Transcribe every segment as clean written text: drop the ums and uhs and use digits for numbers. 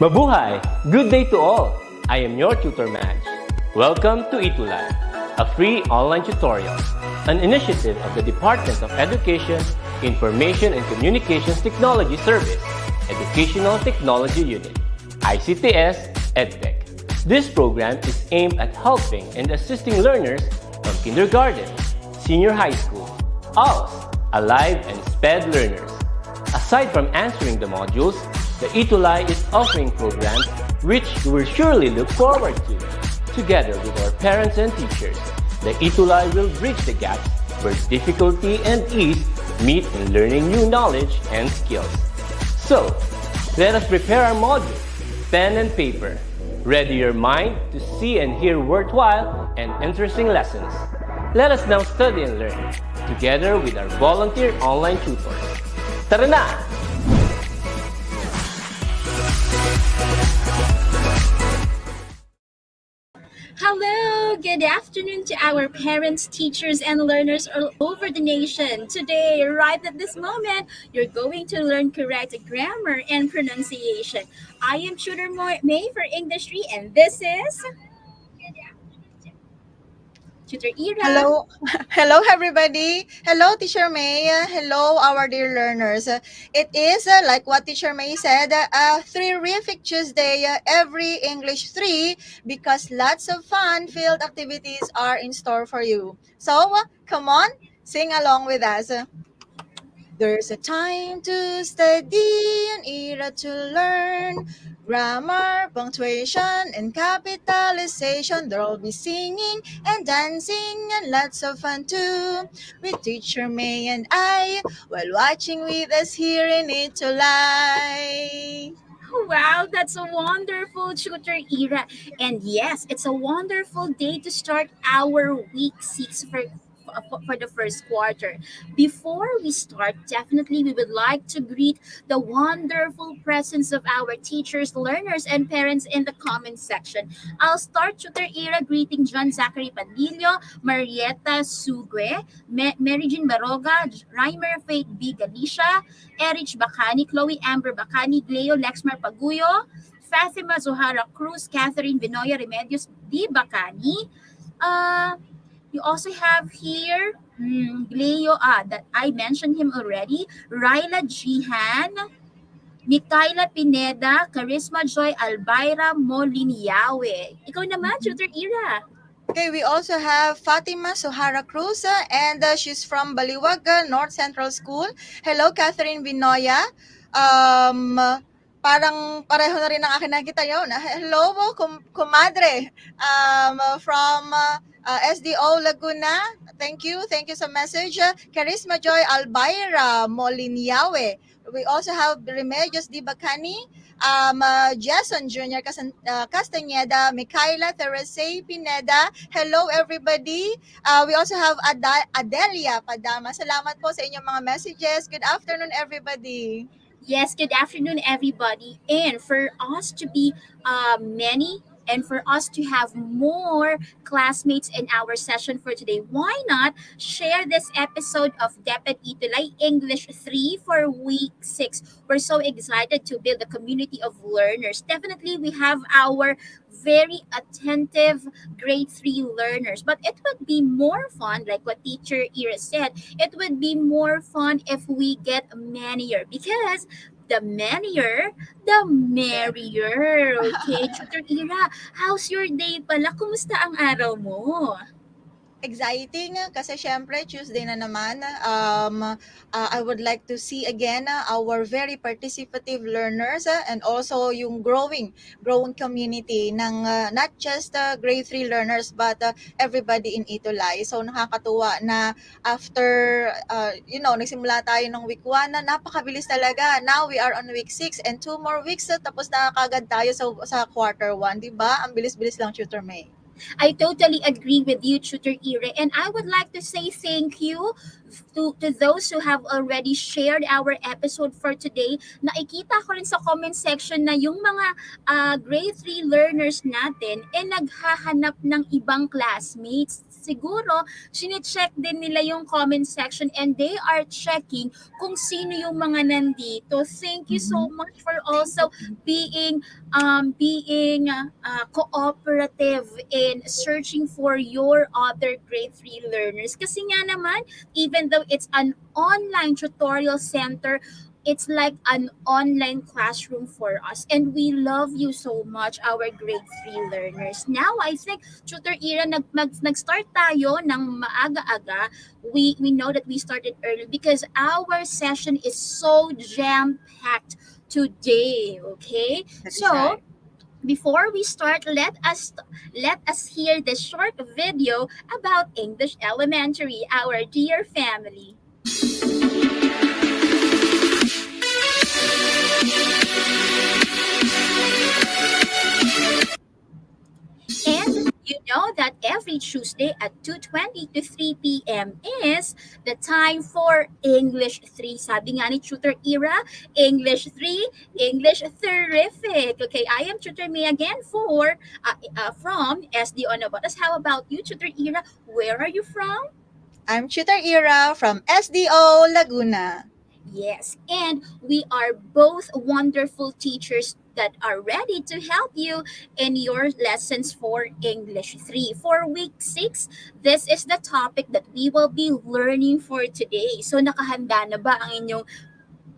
Mabuhay! Good day to all! I am your tutor Madge. Welcome to ETUlay, a free online tutorial, an initiative of the Department of Education, Information and Communications Technology Service, Educational Technology Unit, ICTS EdTech. This program is aimed at helping and assisting learners from kindergarten, senior high school, ALS, Alive, and SPED learners. Aside from answering the modules, the ETUlay is offering programs which you will surely look forward to. Together with our parents and teachers, the ETUlay will bridge the gaps where difficulty and ease meet in learning new knowledge and skills. So, let us prepare our modules, pen and paper. Ready your mind to see and hear worthwhile and interesting lessons. Let us now study and learn, together with our volunteer online tutors. Tara na! Hello, good afternoon to our parents, teachers, and learners all over the nation. Today, right at this moment, you're going to learn correct grammar and pronunciation. I am Tutor May for English 3, and this is Tutor Ira. Hello, hello everybody. Hello, Teacher May. Hello, our dear learners. It is, like what Teacher May said, a terrific Tuesday, every English 3, because lots of fun-filled activities are in store for you. So, come on, sing along with us. There's a time to study, an era to learn. Grammar, punctuation, and capitalization. There'll be singing and dancing and lots of fun too. With Teacher May and I, while watching with us here in ETUlay. Wow, that's a wonderful Tutor Ira. And yes, it's a wonderful day to start our week 6 for the first quarter. Before we start, definitely we would like to greet the wonderful presence of our teachers, learners, and parents in the comment section. I'll start Tutor Ira greeting John Zachary Padillo, Marietta Sugue, Mary Jean Baroga, Reimer Faith B. Galicia, Erich Bacani, Chloe Amber Bacani, Gleo Lexmar Paguyo, Fatima Zohara Cruz, Catherine Binoya Remedios D. Bacani. You also have here Gleo, that I mentioned him already, Ryla Jihan, Mikaela Pineda, Charisma Joy Albaira Moliniawe. Ikaw naman, Tutor Ira. Okay, we also have Fatima Sohara Cruz, and she's from Baliwag North Central School. Hello, Catherine Binoya. Parang pareho na rin ang akin nakita yun. Hello po, kumadre, from SDO Laguna. Thank you sa message. Charisma Joy Albaira Moliniawe. We also have Remedios Di Bacani, Jason Jr. Castañeda, Mikaela Teresa Pineda. Hello everybody. We also have Adelia Padama. Salamat po sa inyong mga messages. Good afternoon everybody. Yes, good afternoon, everybody. And for us to be many and for us to have more classmates in our session for today, why not share this episode of DepEd ETUlay English 3 for week 6? We're so excited to build a community of learners. Definitely, we have our very attentive grade 3 learners, but it would be more fun, like what teacher Ira said, it would be more fun if we get manier, because the manier, the merrier. Okay, Tutor Ira, how's your day pala? Kumusta ang araw mo? Exciting kasi syempre Tuesday na naman. I would like to see again our very participative learners and also yung growing community ng not just grade 3 learners but everybody in ETUlay. So nakakatuwa na after nagsimula tayo ng week 1 na napakabilis talaga. Now we are on week 6 and 2 more weeks tapos na kagad tayo sa quarter 1, 'di ba? Ang bilis-bilis lang, Tutor May. I totally agree with you, Tutor Ira. And I would like to say thank you to those who have already shared our episode for today. Nakikita ko rin sa comment section na yung mga grade 3 learners natin naghahanap ng ibang classmates. Siguro, sinecheck din nila yung comment section and they are checking kung sino yung mga nandito. Thank you so Mhm. much for Thank you. also being cooperative in searching for your other grade 3 learners. Kasi nga naman, even though it's an online tutorial center, it's like an online classroom for us. And we love you so much, our grade 3 learners. Now, I think, Tutor Ira, nag-start tayo ng maaga-aga. We know that we started early because our session is so jam-packed today, okay? That is So, right. before we start, let us hear the short video about English Elementary, our dear family. And you know that every Tuesday at 2:20 to 3 p.m. is the time for English 3. Sabi nga ni Tutor Ira, English 3, English terrific. Okay, I am Tutor May again from SD Onobotas. How about you, Tutor Ira? Where are you from? I'm Tutor Ira from SDO Laguna. Yes, and we are both wonderful teachers that are ready to help you in your lessons for English 3. For week 6, this is the topic that we will be learning for today. So nakahanda na ba ang inyong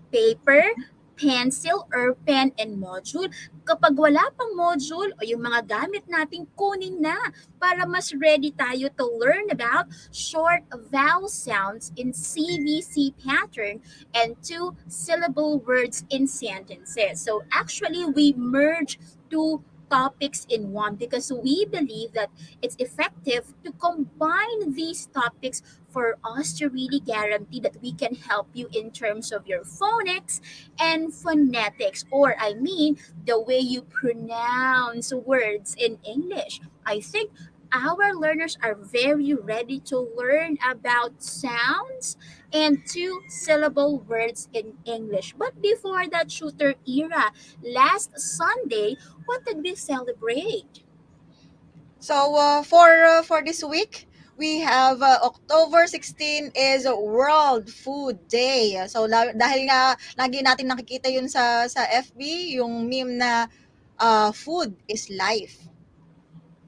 paper, pencil, or pen and module? Kapag wala pang module o yung mga gamit natin, kunin na para mas ready tayo to learn about short vowel sounds in CVC pattern and two-syllable words in sentences. So actually, we merge two topics in one because we believe that it's effective to combine these topics for us to really guarantee that we can help you in terms of your phonics and phonetics, or I mean, the way you pronounce words in English. I think our learners are very ready to learn about sounds and two-syllable words in English. But before that, Shooter Era, last Sunday, what did we celebrate? So for this week, we have October 16 is World Food Day. So dahil nga lagi natin nakikita yun sa FB, yung meme na food is life.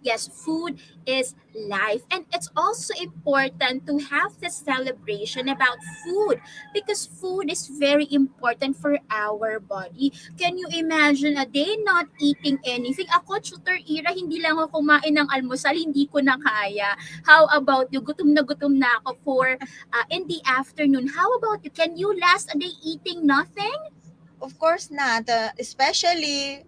Yes, food is life. And it's also important to have the celebration about food because food is very important for our body. Can you imagine a day not eating anything? Ako, Tutor Ira, hindi lang ako kumain ng almusal, hindi ko na kaya. How about you? Gutom na ako for in the afternoon. How about you? Can you last a day eating nothing? Of course not. Especially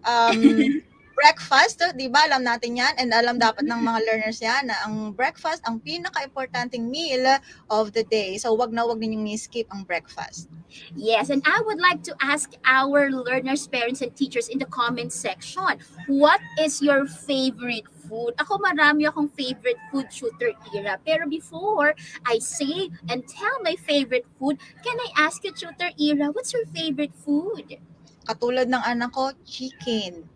breakfast, 'di ba? Alam natin 'yan and alam dapat ng mga learners 'yan na ang breakfast ang pinaka-importanting meal of the day. So wag na wag ninyong i-skip ang breakfast. Yes, and I would like to ask our learners, parents, and teachers in the comment section, what is your favorite food? Ako marami akong favorite food, Shooter Ira. Pero before I say and tell my favorite food, can I ask you, Shooter Ira, what's your favorite food? Katulad ng anak ko, chicken.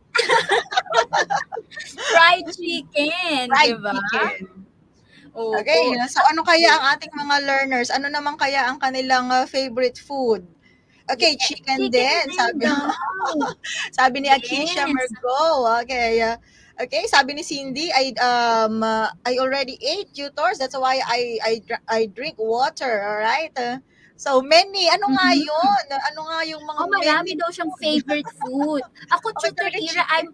Fried chicken, di Fried ba? chicken. Oo. Okay, so ano kaya ang ating mga learners? Ano naman kaya ang kanilang favorite food? Okay, Yes, chicken chicken din, din sabi daw. sabi ni Akisha Yes. Mergo. Okay. Okay, sabi ni Cindy, I already ate tutors. That's why I drink water, all right? So many. Ano nga Mhm. 'yun? Ano nga yung mga Oh, many marami daw siyang food? favorite food. Ako, Okay, Tutor talaga Ira, chicken.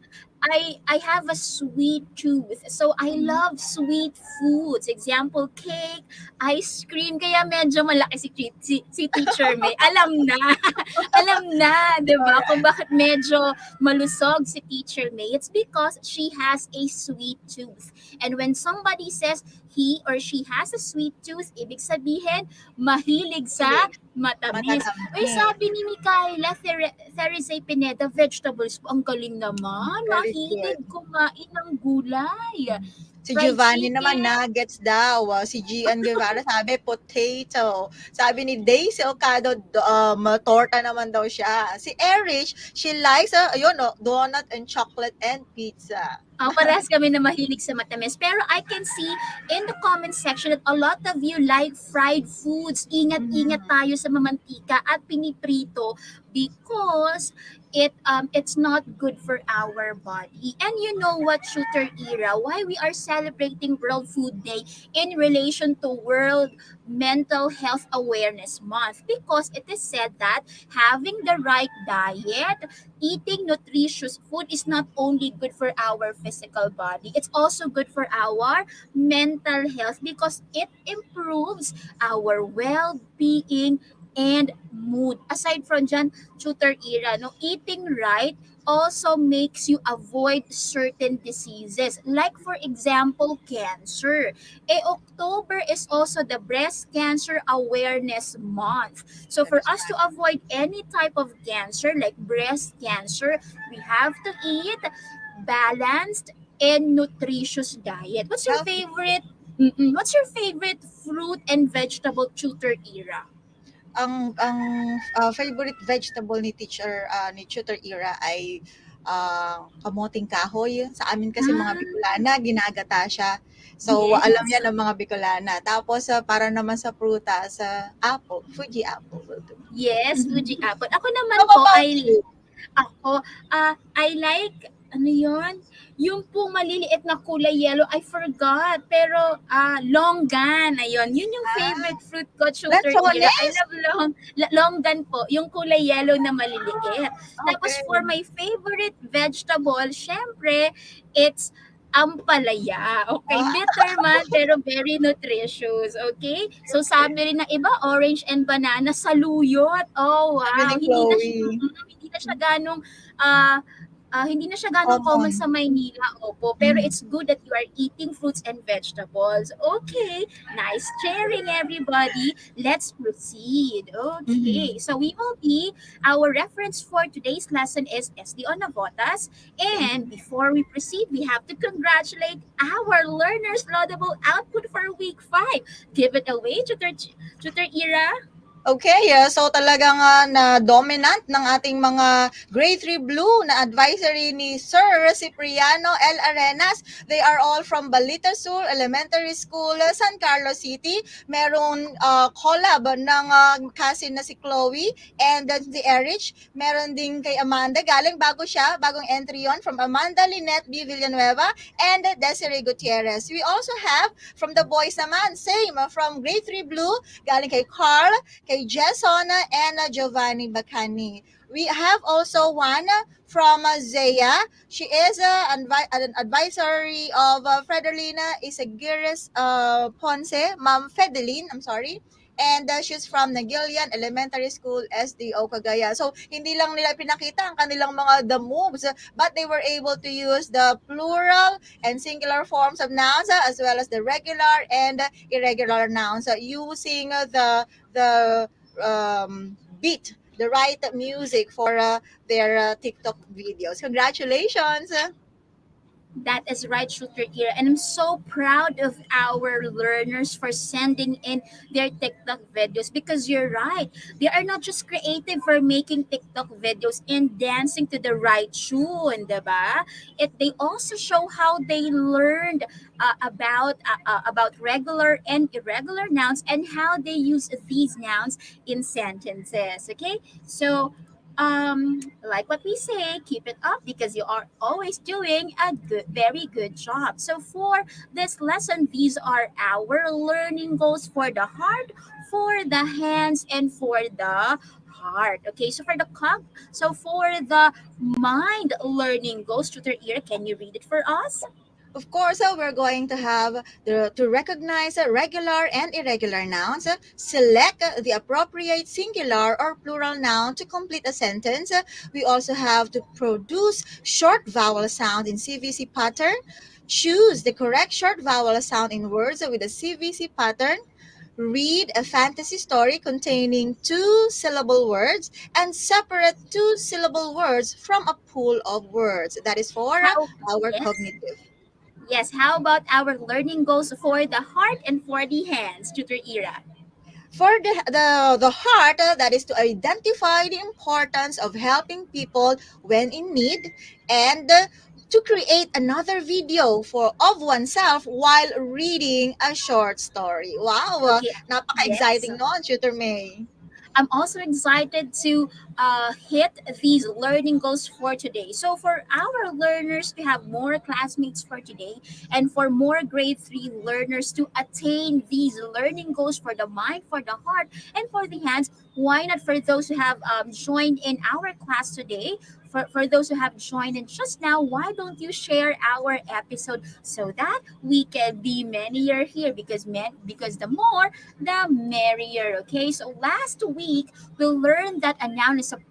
I have a sweet tooth. So I Mhm. love sweet foods. Example, cake, ice cream. Kaya medyo malaki si Teacher May. Alam na. Alam na, 'di ba? Kung bakit medyo malusog si Teacher May. It's because she has a sweet tooth. And when somebody says he or she has a sweet tooth, ibig sabihin, mahilig sa Hilig. matamis. Uy, Matatamis. sabi ni Mikaela Theresay Pineda, vegetables po. Ang galing naman. Very good. Mahilig kumain ng gulay. Si Fried Giovanni naman, chicken. nuggets daw. Si Gian Guevara sabi, potato. Sabi ni Daisy Ocado, torta naman daw siya. Si Erich, she likes, donut and chocolate and pizza. Parehas kami na mahilig sa matamis. Pero I can see in the comment section that a lot of you like fried foods. Ingat-ingat Mhm. tayo sa mamantika at piniprito because it's not good for our body. And you know what, Shooter Era, why we are celebrating World Food Day in relation to World Mental Health Awareness Month? Because it is said that having the right diet, eating nutritious food is not only good for our physical body, it's also good for our mental health because it improves our well-being and mood. Aside from dyan, tutor Ira, no, eating right also makes you avoid certain diseases. Like for example, cancer. October is also the Breast Cancer Awareness Month. So That for is us to avoid any type of cancer like breast cancer, we have to eat balanced and nutritious diet. healthy. What's your favorite fruit and vegetable, tutor Era? Ang favorite vegetable ni Tutor Ira ay kamoting kahoy. Sa amin kasi mga Ah, Bicolana, ginagata siya. So, alam yes. yan ng mga Bicolana. Tapos, para naman sa prutas, apple, Fuji apple will do. Yes, Fuji apple. Ako naman How po about ay you? Ako, I like, ano yon? Yung po maliliit na kulay yellow, I forgot. Pero, longgan, ayun. Yun yung Ah, favorite fruit ko, shooter era. I lanzones? love longgan po, yung kulay yellow na maliliit. Tapos, Okay. for my favorite vegetable, syempre, it's ampalaya. Okay, Ah, bitter man, pero very nutritious. Okay? So, okay. sabi rin ng iba, orange and banana, saluyot. Oh, Sabi ni wow. Chloe, Hindi na siya ganong ah hindi na siya ganong common sa common. Maynila, opo. Pero Mhm. it's good that you are eating fruits and vegetables. Okay, nice sharing, everybody. Let's proceed. Okay, Mhm. so our reference for today's lesson is SD Onavotas. Thank And before we proceed, we have to congratulate our learners' laudable output for week 5. Give it away, Tutor Ira. Okay, so talagang na dominant ng ating mga grade 3 blue na advisory ni Sir Cipriano L. Arenas. They are all from Balita Sur Elementary School, San Carlos City. Merong collab ng cousin na si Chloe and si Erich. Meron din kay Amanda. Galing bagong entry yon from Amanda Lynette B. Villanueva and Desiree Gutierrez. We also have from the boys naman, same from grade 3 blue, galing kay Carl, kay Jason and Giovanni Bacani. We have also one from Zaya. She is an advisory of Frederlina Isagiris Ponce, Ma'am Fedeline, I'm sorry. And she's from Nagilian Elementary School, SDO Cagaya. So, hindi lang nila pinakita ang kanilang the moves, but they were able to use the plural and singular forms of nouns as well as the regular and irregular nouns using the beat, the right music for their TikTok videos. Congratulations! That is right, Shooter Ear. And I'm so proud of our learners for sending in their TikTok videos because you're right. They are not just creative for making TikTok videos and dancing to the right tune, diba? They also show how they learned about regular and irregular nouns and how they use these nouns in sentences. Okay, so like what we say, keep it up because you are always doing a very good job. So for this lesson, these are our learning goals for the heart, for the hands, and for the heart. Okay, so for the mind learning goals, tutor ear, can you read it for us? Of course, we're going to have to recognize regular and irregular nouns, select the appropriate singular or plural noun to complete a sentence. We also have to produce short vowel sound in CVC pattern, choose the correct short vowel sound in words with a CVC pattern, read a fantasy story containing two-syllable words, and separate two-syllable words from a pool of words. That is for How? our Yes. cognitive. Yes, how about our learning goals for the heart and for the hands, Tutor Ira? For the heart, that is to identify the importance of helping people when in need, and to create another video for of oneself while reading a short story. Wow, Okay, yes. napaka-exciting noon, Tutor May. I'm also excited to hit these learning goals for today. So, for our learners to have more classmates for today, and for more grade 3 learners to attain these learning goals for the mind, for the heart, and for the hands, why not for those who have joined in our class today? For those who have joined in just now, why don't you share our episode so that we can be many here? Because the more the merrier. Okay, so last week we learned that a noun is a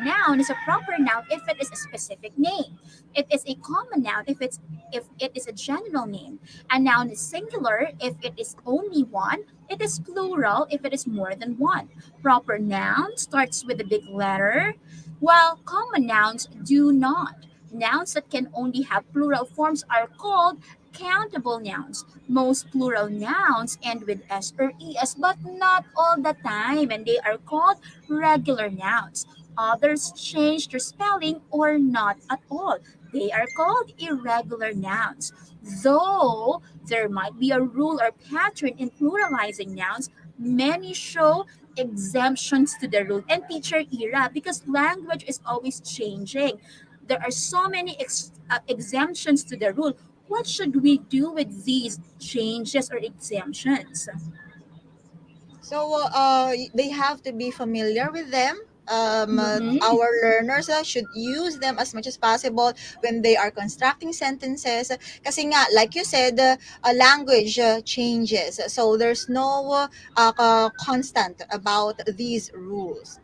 noun is a proper noun if it is a specific name. It is a common noun if it is a general name. A noun is singular if it is only one. It is plural if it is more than one. Proper noun starts with a big letter, while common nouns do not. Nouns that can only have plural forms are called countable nouns. Most plural nouns end with s or es, but not all the time, and they are called regular nouns. Others change their spelling or not at all. They are called irregular nouns. Though there might be a rule or pattern in pluralizing nouns, many show exemptions to the rule. And teacher Ira, because language is always changing, there are so many exemptions to the rule. What should we do with these changes or exemptions? So they have to be familiar with them. Mm-hmm. Our learners should use them as much as possible when they are constructing sentences. Kasi nga, like you said, language changes. So there's no constant about these rules.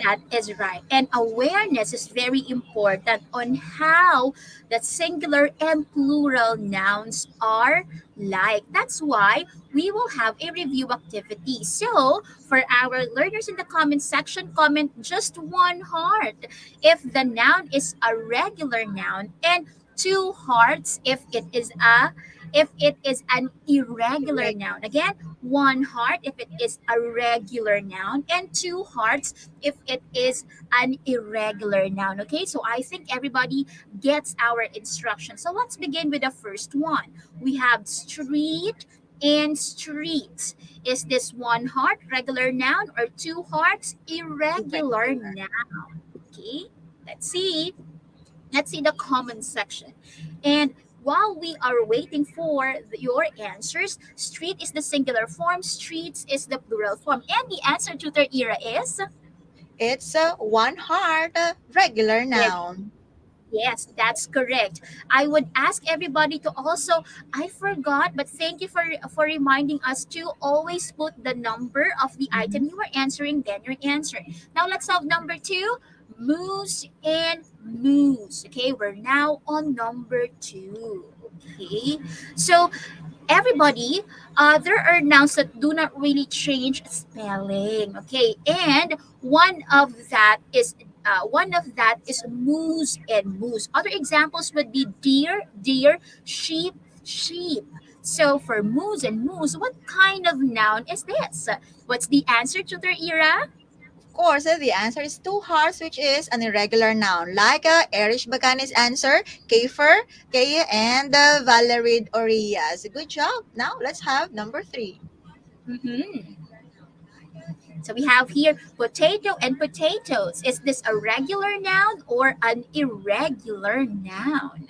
That is right. And awareness is very important on how the singular and plural nouns are like. That's why we will have a review activity. So, for our learners in the comment section, comment just one heart if the noun is a regular noun, and two hearts if it is an irregular noun. Again, one heart if it is a regular noun, and two hearts if it is an irregular noun. Okay, so I think everybody gets our instructions. So let's begin with the first one. We have street and streets. Is this one heart regular noun or two hearts irregular Irregular. noun? Okay, let's see. Let's see the comment section. And while we are waiting for your answers, street is the singular form, streets is the plural form. And the answer to their era is It's one heart, regular yes, noun. yes, that's correct. I would ask everybody to also, I forgot, but thank you for reminding us to always put the number of the Mhm. item you were answering, then your answer. Now let's have number two, moose and moose. Okay, we're now on number two. Okay, so everybody, there are nouns that do not really change spelling. Okay, and one of that is moose and moose. Other examples would be deer, deer, sheep, sheep. So for moose and moose, what kind of noun is this? What's the answer to their era? Of course, the answer is two hearts, which is an irregular noun, like Erich Bagani's answer, Kafer, Kay, and Valerie Orias. Good job. Now let's have number three. Mm-hmm. So we have here potato and potatoes. Is this a regular noun or an irregular noun?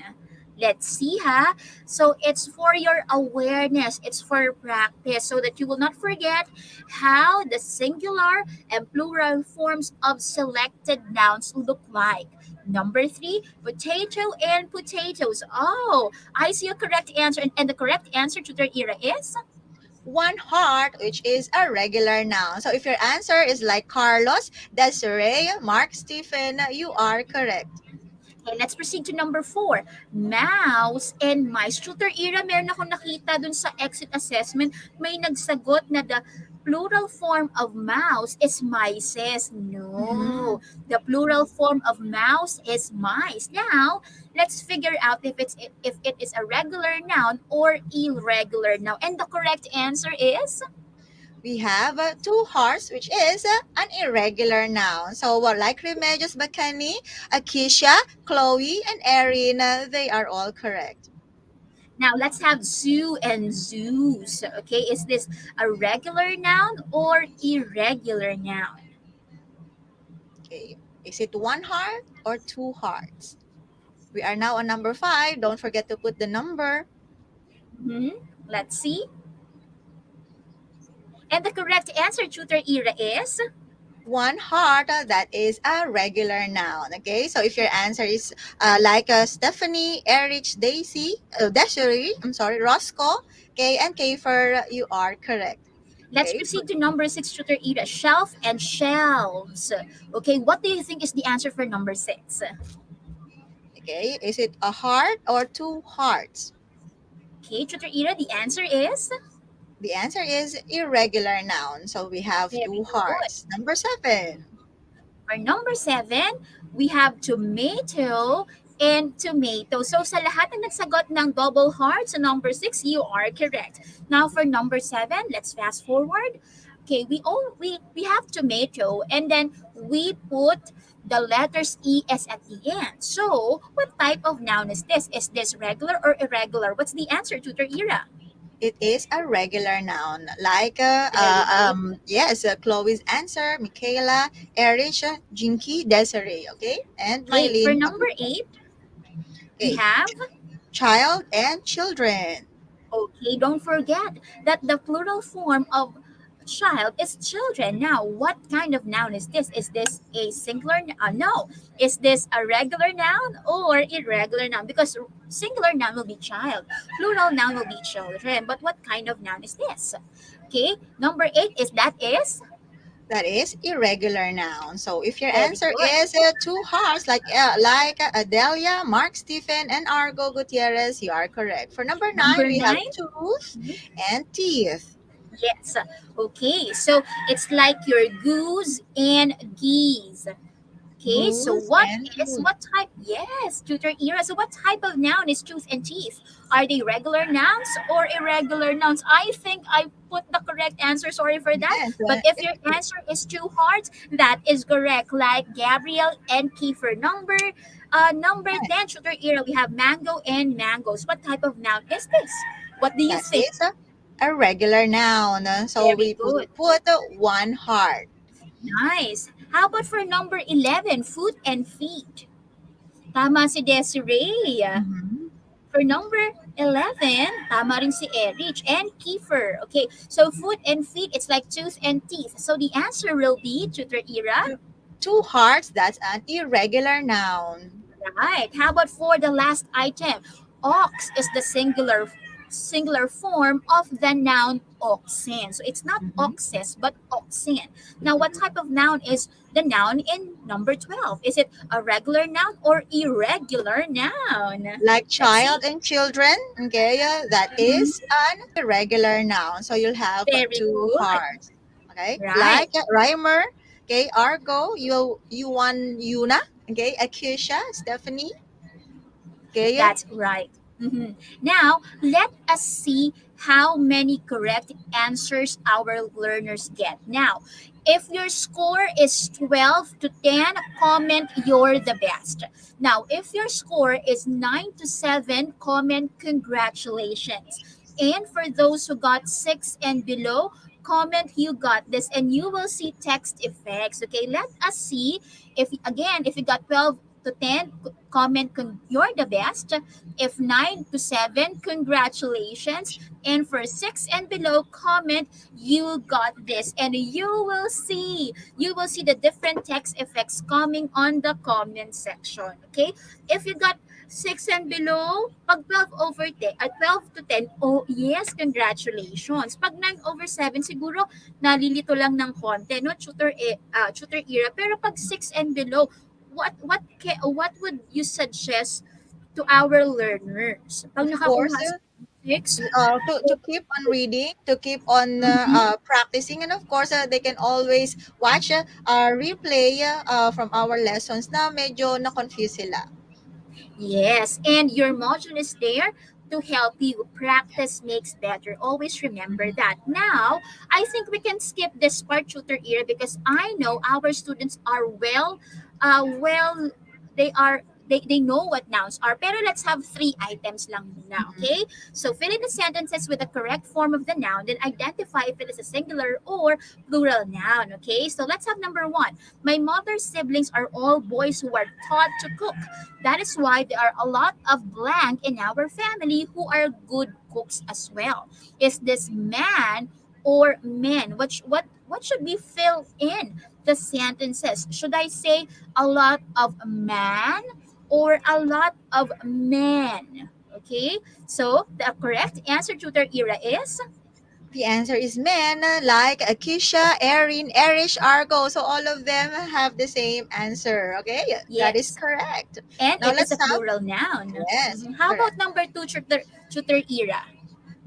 Let's see, ha. So it's for your awareness, it's for practice, so that you will not forget how the singular and plural forms of selected nouns look like. Number three, potato and potatoes. Oh, I see a correct answer, and the correct answer to their era is One heart, which is a regular noun. So if your answer is like Carlos, Desiree, Mark, Stephen, you are correct. okay, let's proceed to number four. Mouse and mice. Shooter era, meron akong nakita dun sa exit assessment. May nagsagot na the plural form of mouse is mices. Mhm. No, the plural form of mouse is mice. Now, let's figure out if it is a regular noun or irregular noun. And the correct answer is We have two hearts, which is an irregular noun. So, like Remedios Bacani, Akisha, Chloe, and Erin, they are all correct. now let's have zoo and zoos. Okay, is this a regular noun or irregular noun? Okay. Is it one heart or two hearts? We are now on number five. Don't forget to put the number. Hmm. Let's see. And the correct answer, Tutor Ira, is One heart, that is a regular noun. Okay, so if your answer is like Stephanie, Erich, Daisy, Desiree, I'm sorry, Roscoe, okay, and Kiefer, you are correct. let's Okay, proceed to number six, Tutor Ira. Shelf and shelves. Okay, what do you think is the answer for number six? okay, is it a heart or two hearts? Okay, Tutor Ira, the answer is The answer is irregular noun. So we have very two good. hearts. Number seven. For number seven, we have tomato and tomato. So sa lahat ng nagsagot ng double heart sa number six, you are correct. Now for number seven, let's fast forward. Okay, we have tomato and then we put the letters ES at the end. So, what type of noun is this? Is this regular or irregular? What's the answer, Tutor Ira? It is a regular noun. Like, Very good. yes, Chloe's answer, Michaela, Erich, Jinky, Desiree, okay? And Okay, for Mylene, number eight, we okay. have Child and children. okay, don't forget that the plural form of child is children. Now, what kind of noun is this? Is this a singular? No. Is this a regular noun or irregular noun? Because singular noun will be child, plural noun will be children. But what kind of noun is this? Okay, number eight is that is That is irregular noun. So if your very answer good. is two hearts, like Adelia, Mark, Stephen, and Argo Gutierrez, you are correct. For number nine, Number we have nine. tooth Mhm. and teeth. Yes. Okay, so it's like your goose and geese. Okay, so Goose what and is tooth. what type? Yes, tutor Ira. So what type of noun is tooth and teeth? Are they regular nouns or irregular nouns? I think I put the correct answer. Sorry for that. Yes, But if it your is. answer is two hearts, that is correct. Like Gabriel and Kiefer. Number Yes, 10, tutor Ira. We have mango and mangoes. What type of noun is this? What do you that think? is a regular noun. So Very we good. put one heart. Nice. How about for number 11, foot and feet? Tama si Desiree. Mhm. For number 11, tama rin si Erich and Kiefer. Okay, so foot and feet, it's like tooth and teeth. So the answer will be, Tutor Ira. Two, two hearts, that's an irregular noun. Right. How about for the last item? Ox is the singular form of the noun oxen. So it's not Mhm. oxes, but oxen. Now, what type of noun is the noun in number 12? Is it a regular noun or irregular noun? Like Let's see. child and children, okay, that is Mhm. an irregular noun. So you'll have Very two good. hearts. Okay, Right. like Reimer, okay, Argo, you want Yuna, okay, Akisha, Stephanie, okay, That's right. Mhm. Now, let us see how many correct answers our learners get. Now, if your score is 12 to 10, comment you're the best. Now, if your score is 9 to 7, comment congratulations. And for those who got 6 and below, comment you got this and you will see text effects. Okay, let us see if you got 12 to 10, comment you're the best. If 9 to 7, congratulations. And for 6 and below, comment you got this. And you will see the different text effects coming on the comment section. Okay? If you got 6 and below, pag 12 over 10, 12 to 10, oh yes, congratulations. Pag 9 over 7, siguro nalilito lang ng konti, no? Tutor era. Pero pag 6 and below, what would you suggest to our learners? Pag of course, nakakuha sa to keep on reading, to keep on practicing, and of course, they can always watch replay from our lessons na medyo na-confuse sila. Yes, and your module is there to help you. Practice makes better. Always remember Mhm. that. Now, I think we can skip this part, tutor era, because I know our students are well, they are. They know what nouns are. Pero let's have three items lang muna, Mhm. okay? So fill in the sentences with the correct form of the noun, then identify if it is a singular or plural noun, okay? So let's have number one. My mother's siblings are all boys who are taught to cook. That is why there are a lot of blank in our family who are good cooks as well. Is this man or men? What should we fill in the sentences? Should I say a lot of man or a lot of men? Okay, so the correct answer, tutor era, is, The answer is men, like Akisha, Erin, Erish, Argo. So all of them have the same answer. Okay, that is yes, correct. and Now it is let's a have, plural noun. yes, Mhm. How correct. about number two, tutor era?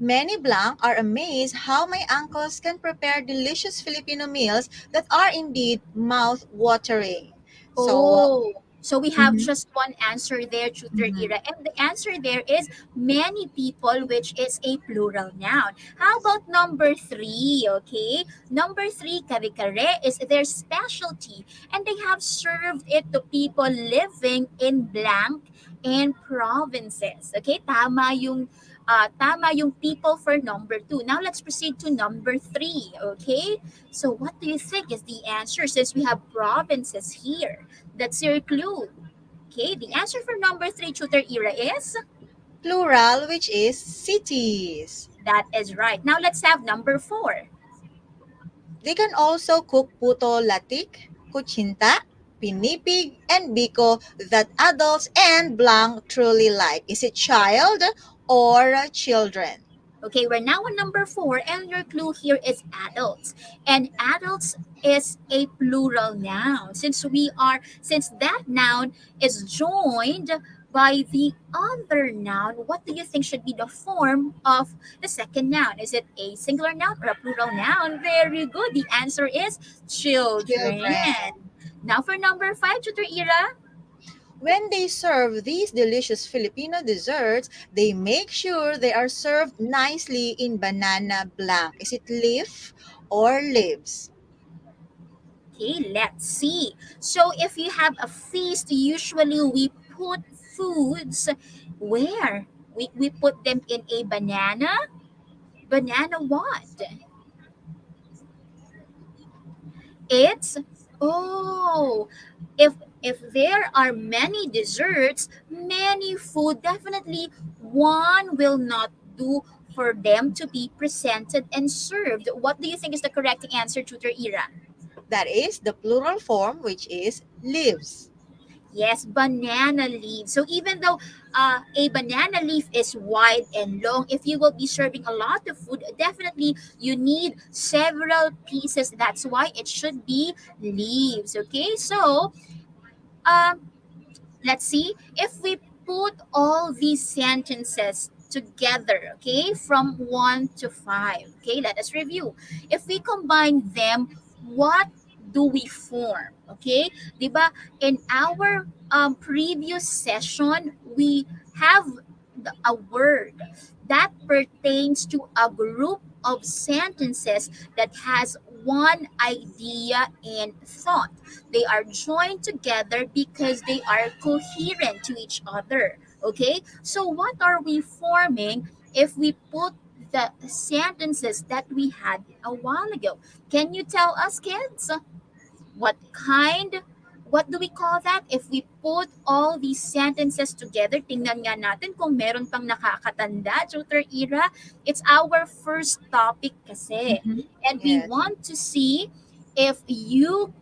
Many blank are amazed how my uncles can prepare delicious Filipino meals that are indeed mouth-watering. So, Oh, so we have mhm, just one answer there, tutor mhm. Ira. And the answer there is many people, which is a plural noun. How about number three? Okay. Number three, kare-kare, is their specialty. And they have served it to people living in blank and provinces. Okay, tama yung people for number two. Now let's proceed to number three. Okay, so what do you think is the answer since we have provinces here? That's your clue. Okay, the answer for number three, tutor era, is, Plural, which is cities. that is right. Now let's have number four. They can also cook puto latik, kuchinta, pinipig, and biko that adults and blank truly like. Is it child or children? Okay, we're now on number four, and your clue here is adults. And adults is a plural noun. Since that noun is joined by the other noun, what do you think should be the form of the second noun? Is it a singular noun or a plural noun? Very good. The answer is children. Children. Now for number five, tutor Ira. When they serve these delicious Filipino desserts, they make sure they are served nicely in banana blank. Is it leaf or leaves? Okay, let's see. So if you have a feast, usually we put foods where? We put them in a banana. Banana what? It's, oh, if there are many desserts, many food, definitely one will not do for them to be presented and served. What do you think is the correct answer, tutor Ira? That is the plural form, which is leaves. Yes, banana leaf. So even though a banana leaf is wide and long, if you will be serving a lot of food, definitely you need several pieces. That's why it should be leaves. Okay, so um, let's see if we put all these sentences together, okay, from 1 to 5. Okay, let us review. If we combine them, what do we form? Okay, diba, in our previous session we have a word that pertains to a group of sentences that has one idea and thought. They are joined together because they are coherent to each other. Okay? So, what are we forming if we put the sentences that we had a while ago? Can you tell us, kids? What kind, what do we call that? If we put all these sentences together, tingnan nga natin kung meron pang nakakatanda, Tutor Ira. It's our first topic kasi. Mhm. And we Yes. want to see if you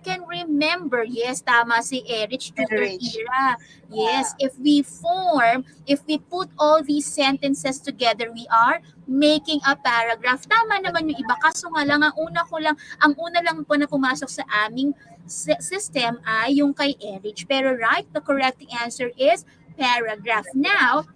can remember. Yes, tama si Erich, Tutor Marriage. Ira. Yes, Yeah. if we put all these sentences together, we are making a paragraph. Tama naman yung iba. Kaso nga lang, ang una lang po na pumasok sa aming system ay yung kay Erich. Pero right, the correct answer is paragraph. Now,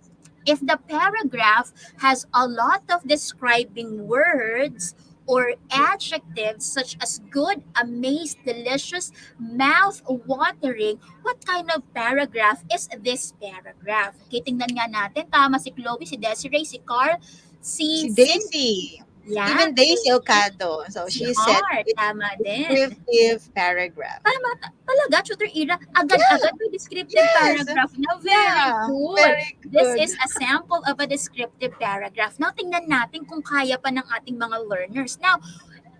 If the paragraph has a lot of describing words or adjectives such as good, amazed, delicious, mouth-watering, what kind of paragraph is this paragraph? Okay, tingnan nga natin. Tama si Chloe, si Desiree, si Carl, si Si Sin. Daisy. Yeah, Even Daisy Daisy, Ocado. So si she said Heart. it's Tama din. descriptive paragraph. Tama talaga, Tutor Ira. Yeah, Agad-agad may descriptive yes. paragraph na. Very Yeah, good. very This good. is a sample of a descriptive paragraph. Now, tingnan natin kung kaya pa ng ating mga learners. Now,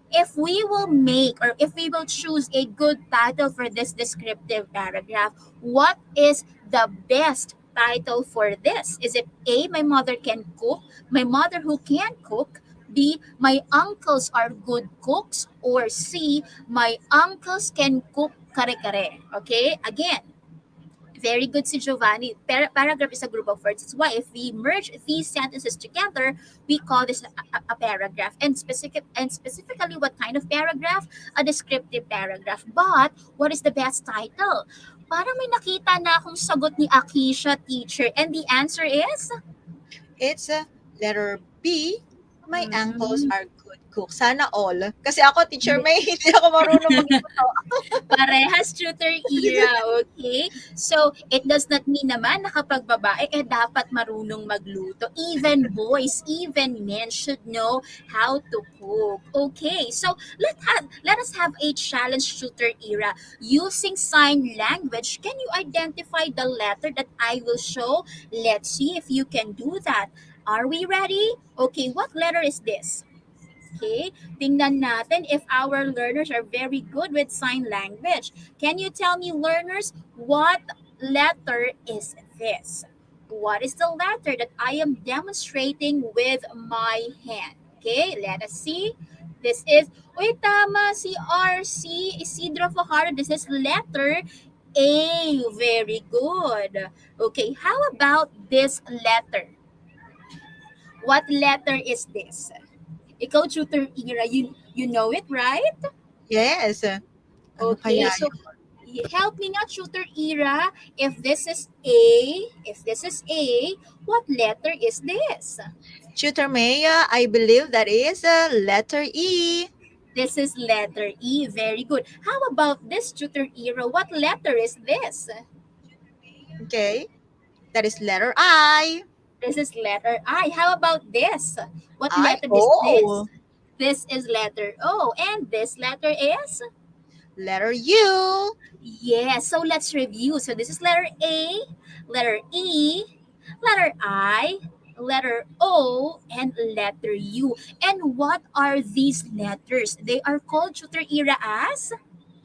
if we will make or if we will choose a good title for this descriptive paragraph, what is the best title for this? Is it A, my mother can cook, my mother who can cook, B, my uncles are good cooks, or C, my uncles can cook kare-kare? Okay, again, very good si Giovanni. Paragraph is a group of words. That's why if we merge these sentences together, we call this a paragraph. And specifically, what kind of paragraph? A descriptive paragraph. But what is the best title? Parang may nakita na akong sagot ni Akisha, teacher. And the answer is? It's a letter B. My uncles Mm, are good cooks. Sana all. Kasi ako, Teacher May, hindi ako marunong magluto. Parehas tutor era, okay? So, it does not mean naman na kapag babae, dapat marunong magluto. Even boys, even men should know how to cook. Okay, so let us have a challenge tutor era. Using sign language, can you identify the letter that I will show? Let's see if you can do that. Are we ready? Okay, what letter is this? Okay, tingnan natin if our learners are very good with sign language. Can you tell me, learners, what letter is this? What is the letter that I am demonstrating with my hand? Okay, let us see. This is, uy, tama si RC Isidro Fajardo. This is letter A. Very good. Okay, how about this letter? What letter is this? Ikaw, tutor Ira, you know it, right? Yes. Ano Okay, kaya so yun? help me nga, tutor Ira. If this is A, what letter is this? Tutor May, I believe that is letter E. This is letter E. Very good. How about this, tutor Ira? What letter is this? Okay. That is letter I. This is letter I. How about this? What I letter is this? O. This is letter O. And this letter is? Letter U. Yes, so let's review. So this is letter A, letter E, letter I, letter O, and letter U. And what are these letters? They are called, tutor Ira, as?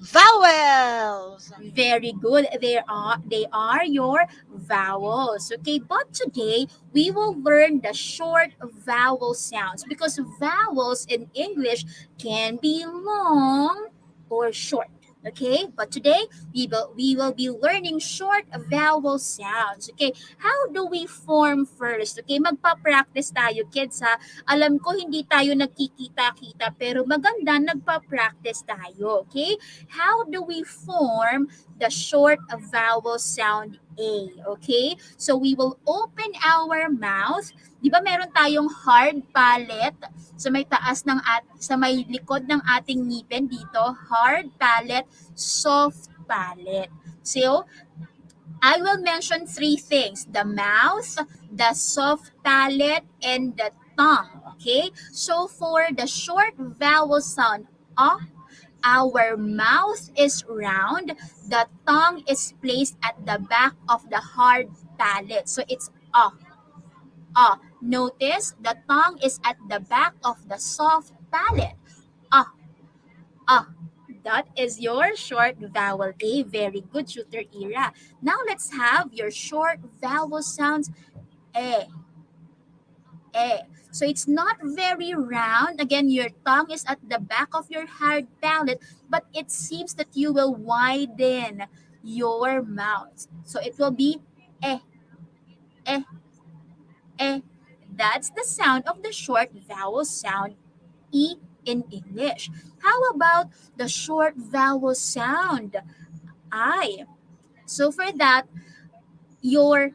Vowels. Very good. They are your vowels. Okay, but today we will learn the short vowel sounds because vowels in English can be long or short. Okay, but today we will be learning short vowel sounds. Okay, how do we form first? Okay, magpa-practice tayo, kids, ha. Alam ko hindi tayo nagkikita-kita pero maganda nagpa-practice tayo. Okay, how do we form the short vowel sound A? Okay? So we will open our mouth. 'Di ba meron tayong hard palate sa may taas ng sa may likod ng ating ngipin dito, hard palate, soft palate. So I will mention three things: the mouth, the soft palate, and the tongue. Okay? So for the short vowel sound, our mouth is round, the tongue is placed at the back of the hard palate. So it's Notice the tongue is at the back of the soft palate. Ah, ah. That is your short vowel A. Very good, tutor Ira. Now let's have your short vowel sounds A. A. So it's not very round. Again, your tongue is at the back of your hard palate, but it seems that you will widen your mouth. So it will be eh, eh, eh. That's the sound of the short vowel sound E in English. How about the short vowel sound I? So for that, your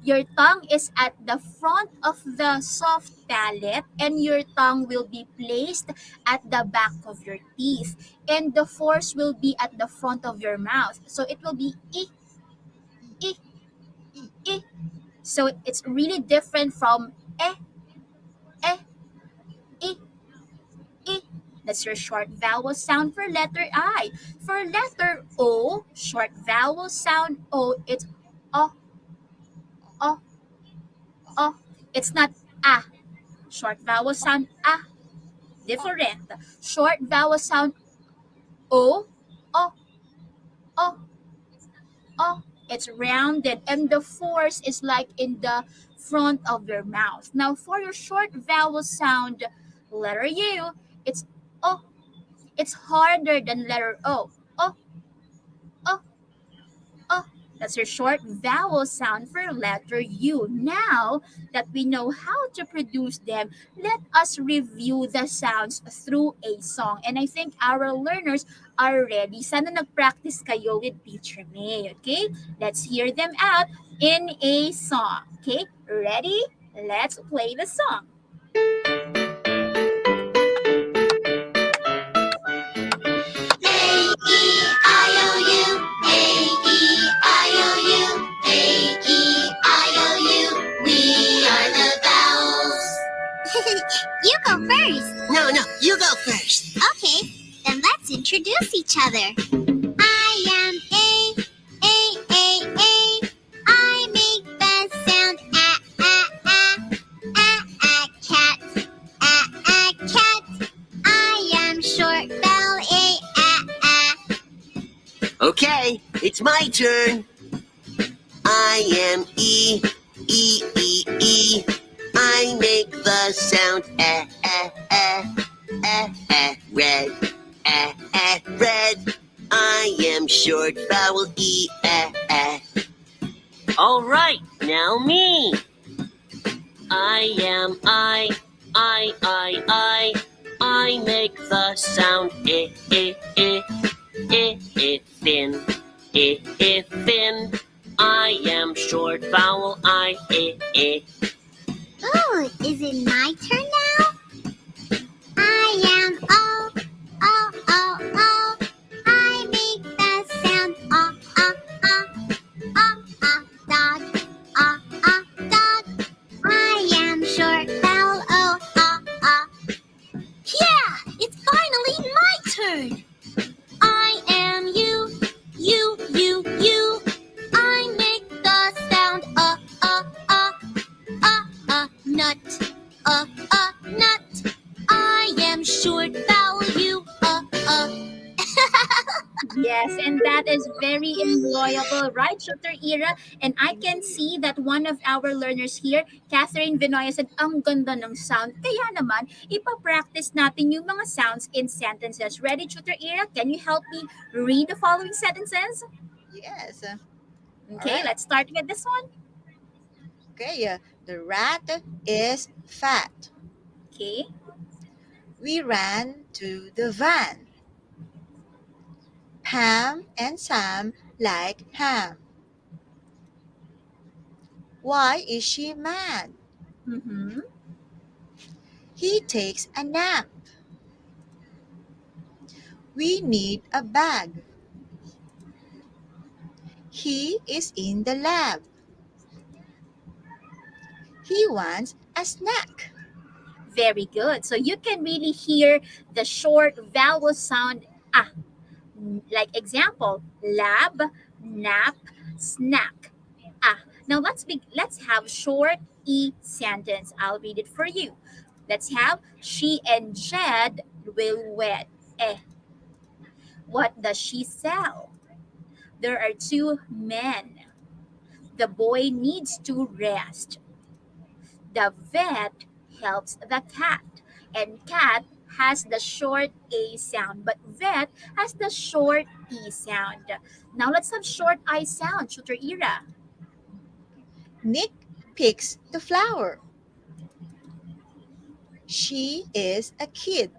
your tongue is at the front of the soft palate, and your tongue will be placed at the back of your teeth, and the force will be at the front of your mouth, so it will be I, I, E, I. So it's really different from eh, I, I. That's your short vowel sound for letter I. For letter O, short vowel sound O, it's o, o, o. It's not a. Short vowel sound a. Different. Short vowel sound o, o, o, o. It's rounded, and the force is like in the front of your mouth. Now, for your short vowel sound letter U, it's o. It's harder than letter O. O, o, oh, that's your short vowel sound for letter U. Now that we know how to produce them, let us review the sounds through a song. And I think our learners are ready. Sana nag-practice kayo with Teacher May, okay? Let's hear them out in a song. Okay, ready? Let's play the song. A-E-I-O-U, A-E-I-O-U, A-E-I-O-U. We are the vowels. You go first. No, you go first. Okay, then let's introduce each other. I am A, I make the sound cat, cat. I am short vowel A. Okay, it's my turn. I am E. I make the sound red, red. I am short vowel E. All right, now me. I am I make the sound thin, thin. I am short vowel I. Oh, is it my turn now? I am O. I make the sound dog, dog. I am short vowel O. Yeah, it's finally my turn. I am you. I make the sound nut, nut. I am short vowel U. Yes, and that is very enjoyable, right, Shooter Era? And I can see that one of our learners here, Catherine Vinoya, said, ang ganda ng sound. Kaya naman, ipapractice natin yung mga sounds in sentences. Ready, Shooter Era? Can you help me read the following sentences? yes. Okay, Alright. let's start with this one. Okay, the rat is fat. Okay, We ran to the van. Pam and Sam like ham. Why is she mad? mm-hmm. He takes a nap. We need a bag. He is in the lab. He wants a snack. Very good. So you can really hear the short vowel sound ah. Like example, lab, nap, snack. Ah. Now let's have short e sentence. I'll read it for you. Let's have she and Jed will wed. What does she sell? There are two men. The boy needs to rest. The vet helps the cat. And cat has the short A sound, but vet has the short E sound. Now let's have short I sound, Shooter Era. Nick picks the flower. She is a kid.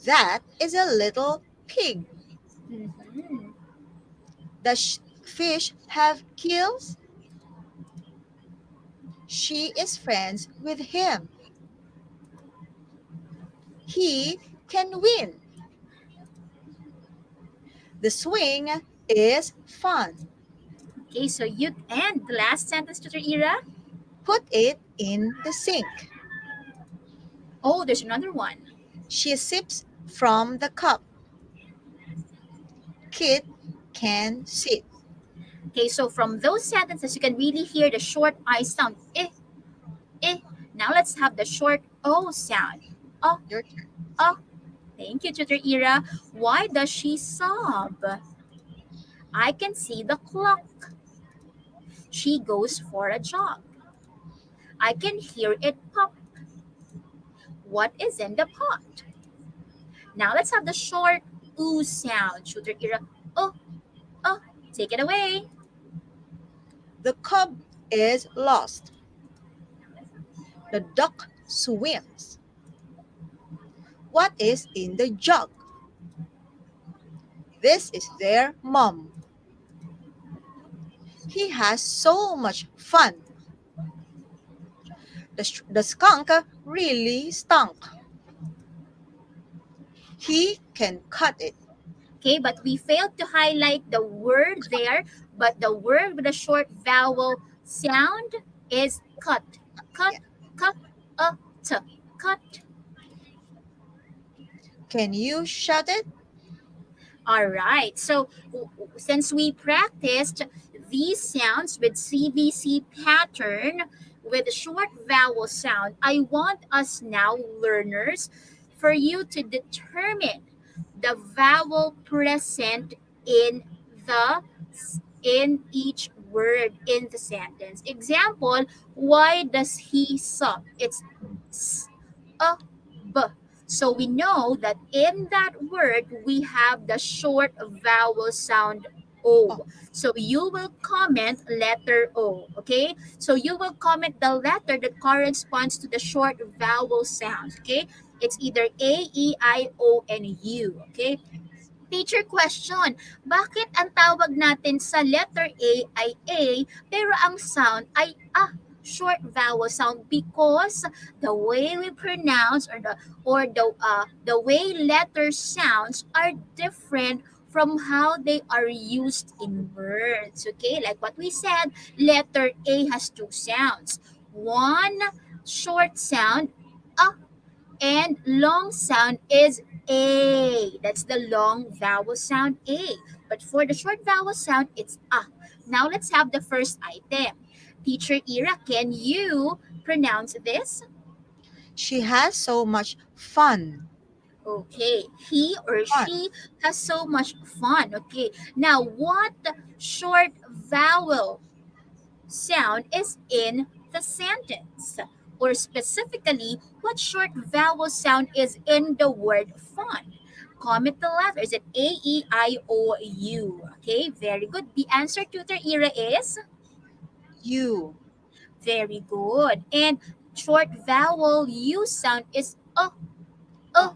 That is a little pig. Mhm. The Fish have gills. She is friends with him. He can win. The swing is fun. Okay, so you and the last sentence, Tutor Ira. Put it in the sink. Oh, there's another one. She sips from the cup. Kit can sit. Okay, so from those sentences, you can really hear the short I sound. Eh. Now let's have the short O sound. Oh, Your turn. oh. Thank you, Tutor Ira. Why does she sob? I can see the clock. She goes for a jog. I can hear it pop. What is in the pot? Now let's have the short oo sound. Tutor Ira. Oh, oh. Take it away. The cub is lost. The duck swims. What is in the jug? This is their mum. He has so much fun. The skunk really stunk. He can cut it. Okay, but we failed to highlight the word there, but the word with a short vowel sound is cut. Cut, Yeah. cut, t, cut. Can you shut it? All right, so since we practiced these sounds with CVC pattern with a short vowel sound, I want us now, learners, for you to determine the vowel present in the in each word in the sentence. Example, why does he sup? It's s, a, b. So we know that in that word we have the short vowel sound O. So you will comment letter O, okay? So you will comment the letter that corresponds to the short vowel sounds, okay? It's either A, E, I, O, and U, okay? Teacher question, bakit ang tawag natin sa letter A ay A pero ang sound ay A? Short vowel sound because the way we pronounce or the way letter sounds are different from how they are used in words. Okay, like what we said, letter A has two sounds. One short sound, A, and long sound is A. That's the long vowel sound A. But for the short vowel sound, it's A. Now let's have the first item. Teacher Ira, can you pronounce this? She has so much fun. Okay. He or Fun. she has so much fun. Okay. Now, what short vowel sound is in the sentence? Or specifically, what short vowel sound is in the word fun? Comment the letter. Is it A, E, I, O, U? Okay, very good. The answer, Tutor Ira, is You. very good. And short vowel U sound is Oh, oh.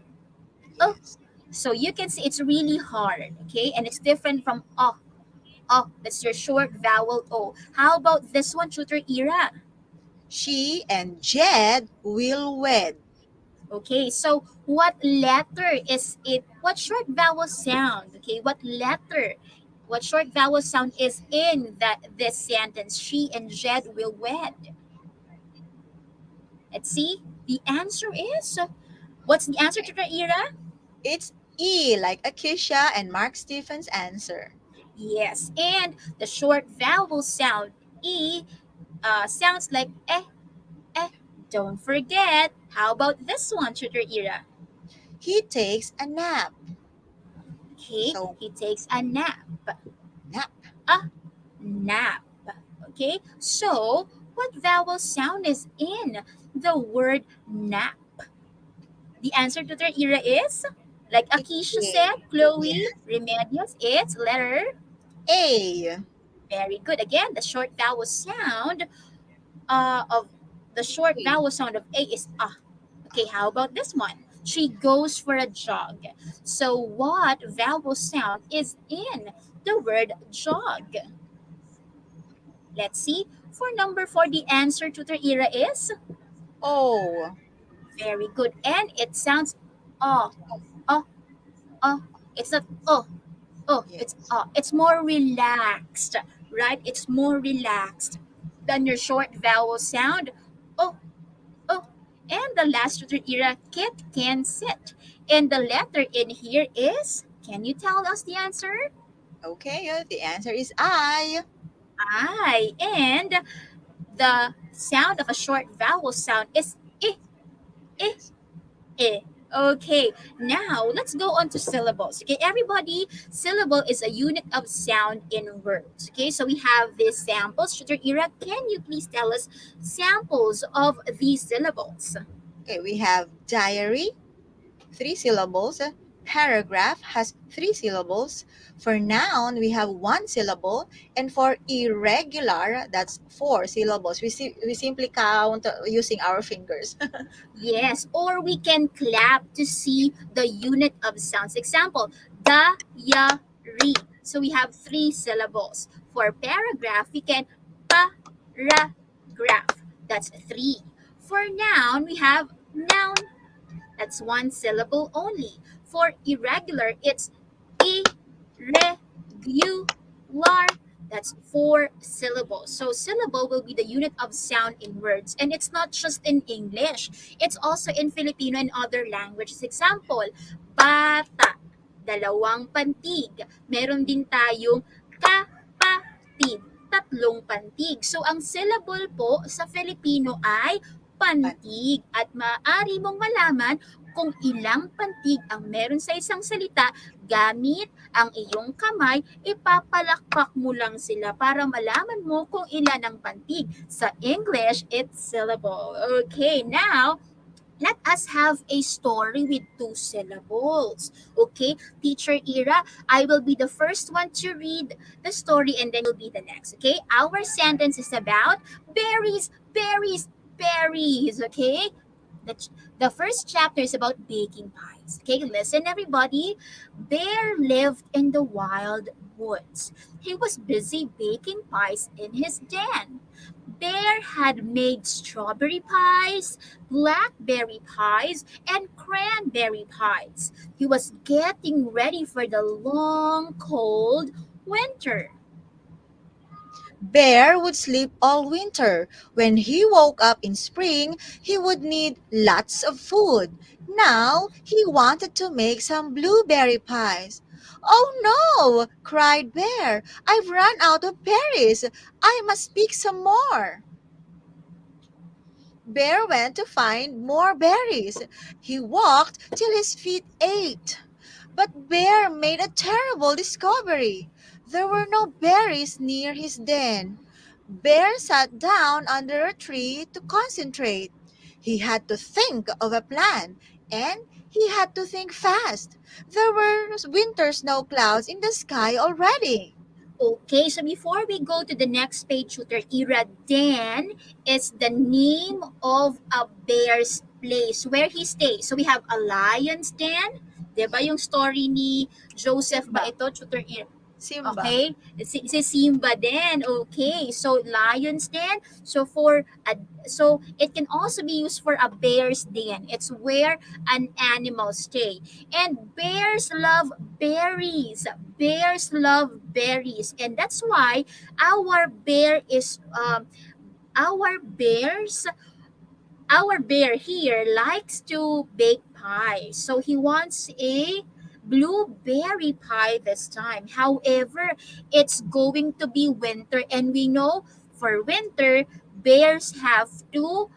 yes. So you can see it's really hard, okay? And it's different from that's your short vowel O. How about this one, Tutor Ira? She and Jed will wed. Okay, so what letter is it? What short vowel sound? Okay, what letter? What short vowel sound is in this sentence? She and Jed will wed. Let's see. The answer is, what's the answer, Tutor Ira? It's E, like Akisha and Mark Stephen's answer. Yes, and the short vowel sound E sounds like eh. Don't forget. How about this one, Tutor Ira? He takes a nap. Okay, So, he takes a nap. nap. A nap. Okay, so what vowel sound is in the word nap? The answer, Tutor Ira, is, like It's Akisha A. said, Chloe, Yes. Remedios, it's letter. A. Very good. Again, the short vowel sound of the short A. vowel sound of A is ah. Okay, how about this one? She goes for a jog. So what vowel sound is in the word jog? Let's see. For number 4, the answer, Tutor Ira, is Oh, very good. And it sounds oh, oh, oh. It's not oh, oh. It's yes. oh. It's more relaxed, right? It's more relaxed than your short vowel sound. Oh, oh. And the last, Tutor Ira, kit can sit. And the letter in here is, can you tell us the answer? Okay, the answer is I. I. And the sound of a short vowel sound is I, I, Yes. I. Okay, now let's go on to syllables. Okay, everybody, syllable is a unit of sound in words. Okay, so we have these samples. Tutor Ira, can you please tell us samples of these syllables? Okay, we have diary, 3 syllables. Paragraph has 3 syllables. For noun, we have 1 syllable. And for irregular, that's 4 syllables. We simply count using our fingers. Yes, or we can clap to see the unit of sounds. Example, da, ya, ri. So we have 3 syllables. For paragraph, we can pa, ra, graph. That's 3. For noun, we have noun. That's 1 syllable only. For irregular, it's irregular. That's 4 syllables. So syllable will be the unit of sound in words. And it's not just in English. It's also in Filipino and other languages. Example, bata, dalawang pantig. Meron din tayong kapatid, tatlong pantig. So ang syllable po sa Filipino ay pantig at maaari mong malaman kung ilang pantig ang meron sa isang salita gamit ang iyong kamay, ipapalakpak mo lang sila para malaman mo kung ilan ang pantig. Sa English, it's syllable. Okay, now, let us have a story with 2 syllables. Okay, Teacher Ira, I will be the first one to read the story and then you'll be the next. Okay, our sentence is about berries, berries, berries. Okay, the, the first chapter is about baking pies. Okay, listen everybody. Bear lived in the wild woods. He was busy baking pies in his den. Bear had made strawberry pies, blackberry pies, and cranberry pies. He was getting ready for the long, cold winter. Bear would sleep all winter. When he woke up in spring, he would need lots of food. Now he wanted to make some blueberry pies. Oh no! Cried Bear. I've run out of berries. I must pick some more. Bear went to find more berries. He walked till his feet ached. But Bear made a terrible discovery. There were no berries near his den. Bear sat down under a tree to concentrate. He had to think of a plan, and he had to think fast. There were winter snow clouds in the sky already. Okay, so before we go to the next page, Shooter Ira, Den is the name of a bear's place where he stays. So we have a lion's den. Diba yung story ni Joseph ba Simba. ito, Shooter Ira? Simba. Okay, si Simba din. Okay, so lion's den. So it can also be used for a bear's den. It's where an animal stay. And bears love berries. Bears love berries, and that's why our bear is our bears our bear here likes to bake pie. So he wants a blueberry pie this time. However, it's going to be winter, and we know for winter, bears have to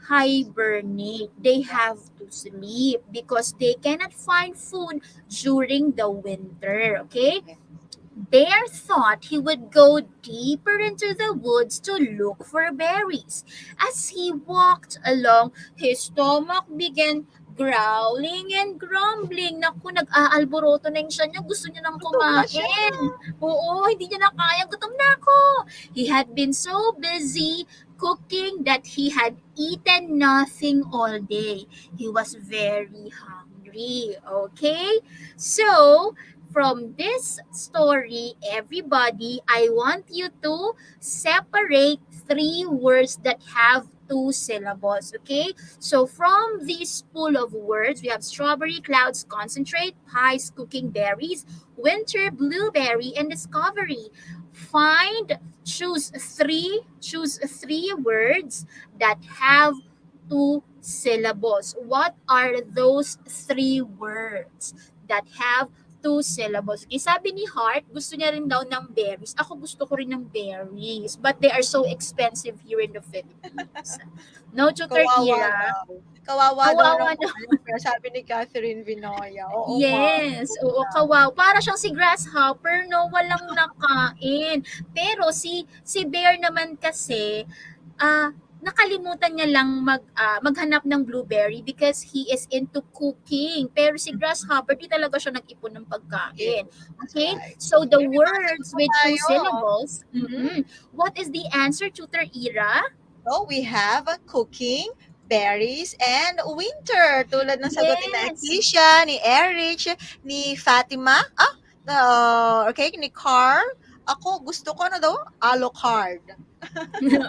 hibernate. They have to sleep because they cannot find food during the winter. Okay? Bear thought he would go deeper into the woods to look for berries. As he walked along, his stomach began growling and grumbling. Naku, nag-aalboroto na yung siya niya. Gusto niya nang Gutom na siya. kumain. Oo, hindi niya na kaya. Gutom na ako. He had been so busy cooking that he had eaten nothing all day. He was very hungry. Okay? So, from this story, everybody, I want you to separate three words that have two syllables, okay? So from this pool of words, we have strawberry, clouds, concentrate, pies, cooking, berries, winter, blueberry, and discovery. Find, choose three words that have two syllables. What are those three words that have two syllables? Okay, sabi ni Heart, gusto niya rin daw ng berries. Ako gusto ko rin ng berries, but they are so expensive here in the Philippines. No, Tutor Kawawa Ira? daw. Kawawa daw Kawawa ng daw. mga sabi ni Catherine Vinoya. Oo nga. Yes, oo, kawaw. Para siyang si Grasshopper, no? Walang nakain. Pero si Bear naman kasi, nakalimutan niya lang maghanap ng blueberry because he is into cooking. Pero si Grasshopper, di talaga siya nag-ipon ng pagkain. Okay? Right. So the May words pa with two tayo. syllables, Mhm. what is the answer, Tutor Ira? So, we have cooking, berries, and winter. Tulad ng sagot ni Yes. Leticia, ni Erich, ni Fatima, okay, ni Carl. Ako, gusto ko daw? Alucard.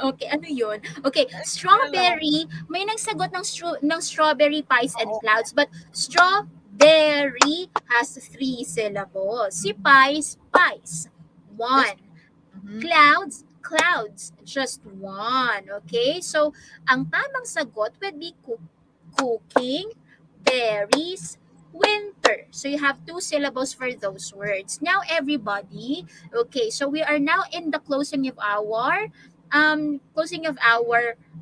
Okay, ano yun? Okay, strawberry, may nagsagot ng strawberry pies and Oo. clouds, but strawberry has three syllables. Si pies, pies. One. Mhm. Clouds, just one. Okay, so ang tamang sagot would be cooking, berries, winter. So you have two syllables for those words. Now everybody, okay, so we are now in the closing of our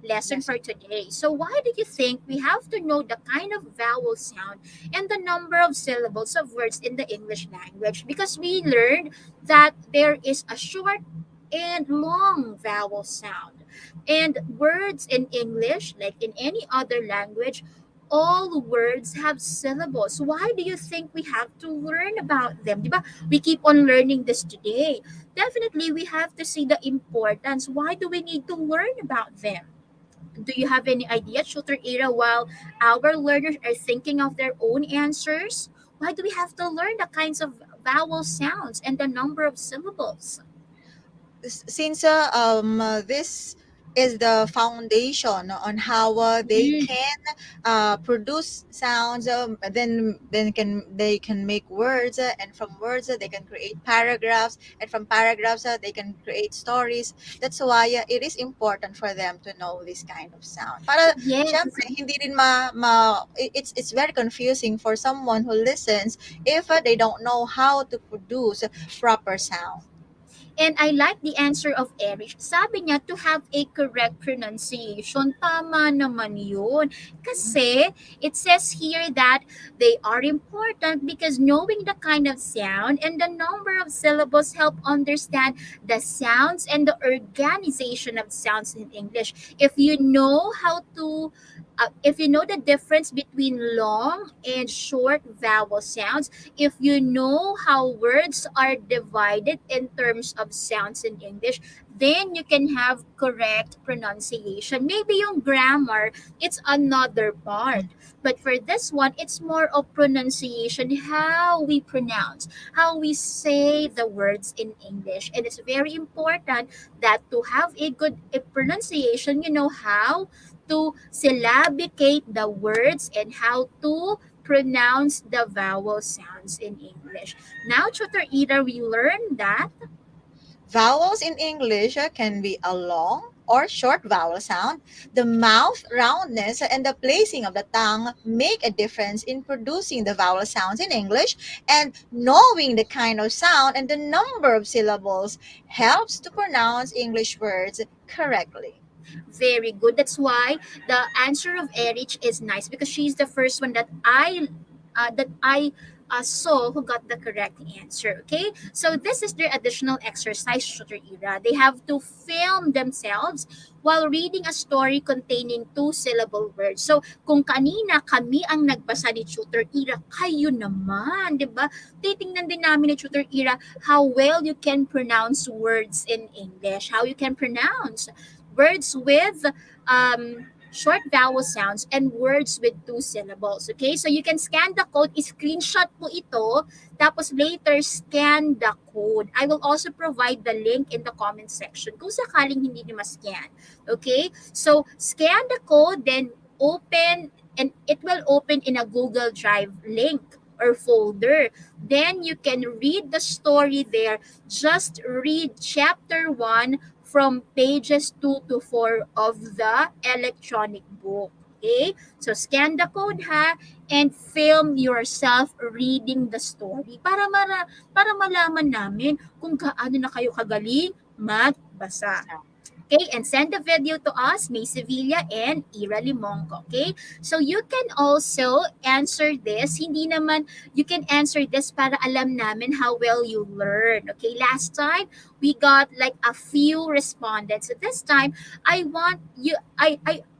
lesson for today. So why do you think we have to know the kind of vowel sound and the number of syllables of words in the English language? Because we learned that there is a short and long vowel sound. And words in English, like in any other language, all words have syllables. Why do you think we have to learn about them? Diba? We keep on learning this today. Definitely, we have to see the importance. Why do we need to learn about them? Do you have any idea, Tutor Ira, while our learners are thinking of their own answers? Why do we have to learn the kinds of vowel sounds and the number of syllables? Since this is the foundation on how they Mm. can produce sounds, they can make words, and from words they can create paragraphs, and from paragraphs they can create stories. That's why it is important for them to know this kind of sound. Para Yes. syempre hindi rin it's very confusing for someone who listens if they don't know how to produce proper sound. And I like the answer of Erich. Sabi niya, to have a correct pronunciation. Tama naman yun. Kasi, it says here that they are important because knowing the kind of sound and the number of syllables help understand the sounds and the organization of sounds in English. If you know the difference between long and short vowel sounds, if you know how words are divided in terms of sounds in English, then you can have correct pronunciation. Maybe yung grammar, it's another part. But for this one, it's more of pronunciation, how we pronounce, how we say the words in English. And it's very important that to have a good pronunciation, you know how to syllabicate the words and how to pronounce the vowel sounds in English. Now, Tutor Ida, we learned that Vowels in English can be a long or short vowel sound. The mouth roundness and the placing of the tongue make a difference in producing the vowel sounds in English, and knowing the kind of sound and the number of syllables helps to pronounce English words correctly. very good. That's why the answer of Erich is nice because she's the first one that I saw who got the correct answer. Okay, so this is their additional exercise, Tutor Ira. They have to film themselves while reading a story containing two-syllable words. So, kung kanina kami ang nagbasa ni Tutor Ira, kayo naman, di ba? Titingnan din namin ni Tutor Ira how well you can pronounce words in English, how you can pronounce words with short vowel sounds, and words with 2 syllables. Okay? So you can scan the code, screenshot po ito, tapos later scan the code. I will also provide the link in the comment section kung sakaling hindi nyo ma-scan. Okay? So scan the code, then open, and it will open in a Google Drive link or folder. Then you can read the story there. Just read chapter 1 from pages 2 to 4 of the electronic book. Okay? So scan the code ha, and film yourself reading the story para malaman namin kung gaano na kayo kagaling magbasa. Okay, and send the video to us, May Sevilla and Ira Limongo. Okay, so you can also answer this. Hindi naman, you can answer this para alam namin how well you learn. Okay, last time we got like a few respondents. So this time, I want you,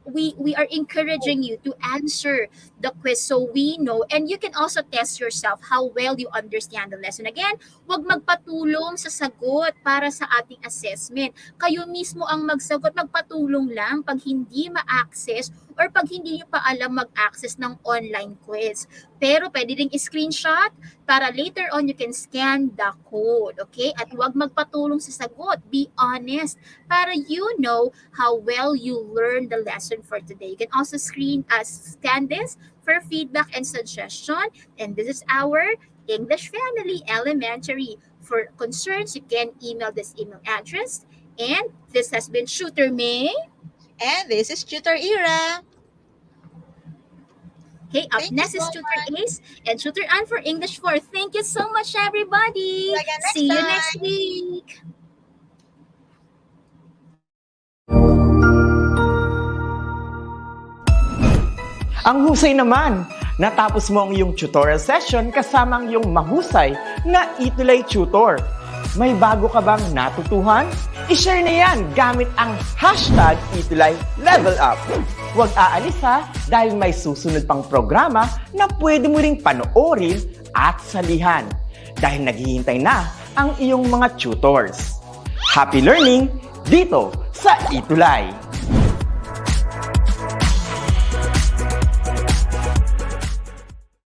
we are encouraging you to answer the quiz so we know, and you can also test yourself how well you understand the lesson. Again, huwag magpatulong sa sagot para sa ating assessment. Kayo mismo ang magsagot, magpatulong lang pag hindi ma-access or pag hindi nyo pa alam mag-access ng online quiz. Pero pwede ring screenshot para later on you can scan the code. Okay? At huwag magpatulong sa sagot. Be honest para you know how well you learn the lesson for today. You can also scan this for feedback and suggestion. And this is our English Family Elementary. For concerns, you can email this email address. And this has been Shooter May. And this is Tutor Ira. Okay, up Thank you next is so Tutor Ace and Tutor Ann for English 4. Thank you so much, everybody. See you again next See you time. next week. Ang husay naman! Natapos mo ang iyong tutorial session kasama ang iyong mahusay na ETUlay tutor. May bago ka bang natutuhan? I-share na yan gamit ang hashtag ETUlay Level Up. Huwag aalis ha, dahil may susunod pang programa na pwede mo ring panoorin at salihan. Dahil naghihintay na ang iyong mga tutors. Happy learning dito sa ETUlay!